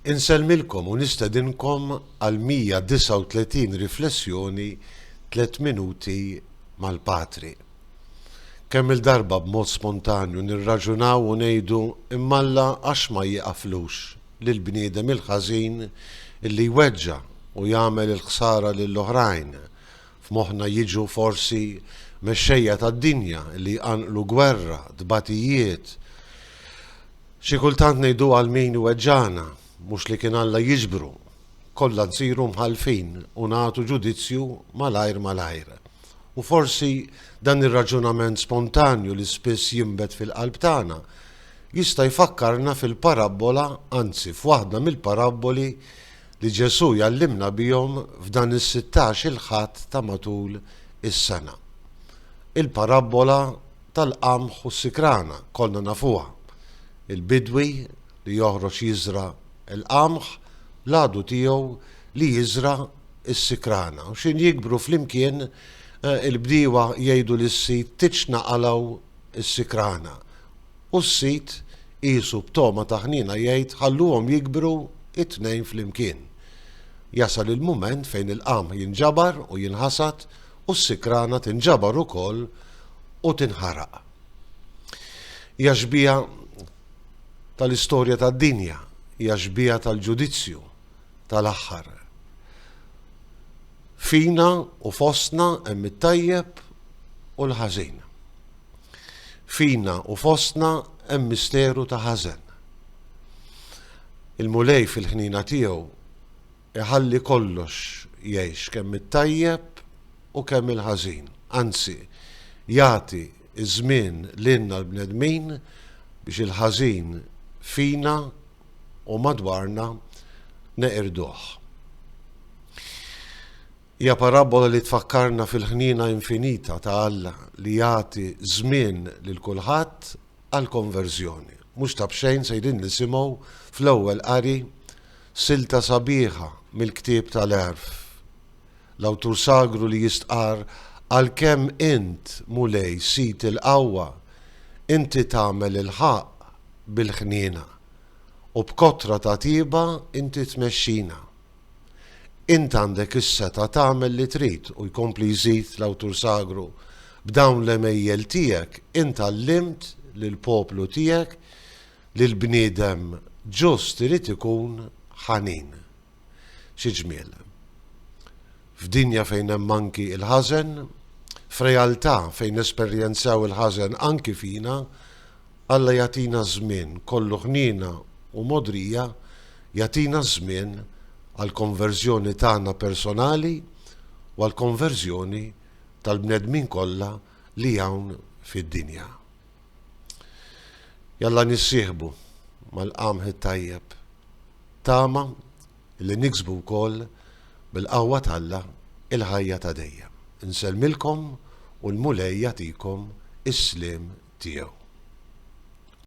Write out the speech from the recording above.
Inselmilkom u nistedinkom għal 139 riflessjoni 3 minuti mal-Patri. Kemm il-darba b'mod spontanju nirraġunaw u ngħidu immalla għax ma jieqaflux lill-bniedem il-ħażin illi jweġġa' u jagħmel il-ħsara lill-oħrajn. F'moħħna jiġu forsi mexxejja tad-dinja li jqanqlu gwerra, dbatijiet. Xi kultant ngħidu għal min iweġġana, mhux li kien Alla jiġbru, kollha nsiru mħalfin u nagħtu ġudizzju malajr. U forsi dan ir-raġunament spontanju li spiss jinbet fil-qalb tagħna jista' jfakkarna fil-parabola, anzi f'waħda mill-paraboli li Ġesu jallimna bihom f'dan is-16 il-ħadd ta' matul is-sena. Il-parabola tal-qamħ u s-sikrana kollha nafuha. Il-bidwi li joħroġ jiżra' il-qamħ l-għadu tiegħu li jiżra' is-sikrana. U x'in jikbru flimkien il-bdiewa jgħidu lis-sit tiċnaqalgħu is-sikrana. U s-sit qisu b'toma ta' ħnina jgħid ħalluhom jikbru it-tnejn flimkien. Jasal il-mument fejn il-qamħ jinġabar u jinħasad u s-sikrana tinġabar ukoll u tinħaraq. Hija xbija tal-istorja tad-dinja, hija xbija tal-ġudizzju tal-aħħar. Fina u fostna hemm it-tajjeb u l-ħażin. Fina u fostna hemm misteru ta' ħażen. Il-mulej fil-ħnina tiegħu iħalli kollox jgħix kemm it-tajjeb u kemm il-ħażin. Anzi, jagħti iż-żmien lilna l-bnedmin biex il-ħażin fina u madwarna neqirduh. Hija parabola li tfakkarna fil-ħnina infinita ta' Alla li jagħti żmien lil kulħadd għal konverżjoni. Mhux ta' bxejn sejrin nisimgħu fl-ewwel qari silta sabiħa mill-ktieb tal-Erf. L-awtur sagru li jistqar għalkemm int mulej sit il-qawwa, inti tagħmel il-ħaq bil-ħnina u b'kotra ta' tieba inti tmexxina. Int għandek is-seta tagħmel li trid u jkompli jżid l-awtur sagru b'dawn l-emejjel tiegħek int għallimt lill-poplu tiegħek li l-bniedem ġust irid ikun ħanin. Xi ġmiel. F'dinja fejn hemm anki il-ħażen, f'realtà fejn nesperjenzaw il-ħażen anki fina, Alla jagħtina żmien kollu ħnina u modrija, jagħtina żmien għal konverżjoni tagħna personali u għal konverżjoni tal-bnedmin kollha li hawn fid-dinja. Jalla nissieħbu mal-qamħ it-tajjeb tama li niksbu wkoll bil-qawwa t'Alla il-ħajja ta' dejjem. Inselmilkom u l-mulej jagħtikom is-sliem tiegħu.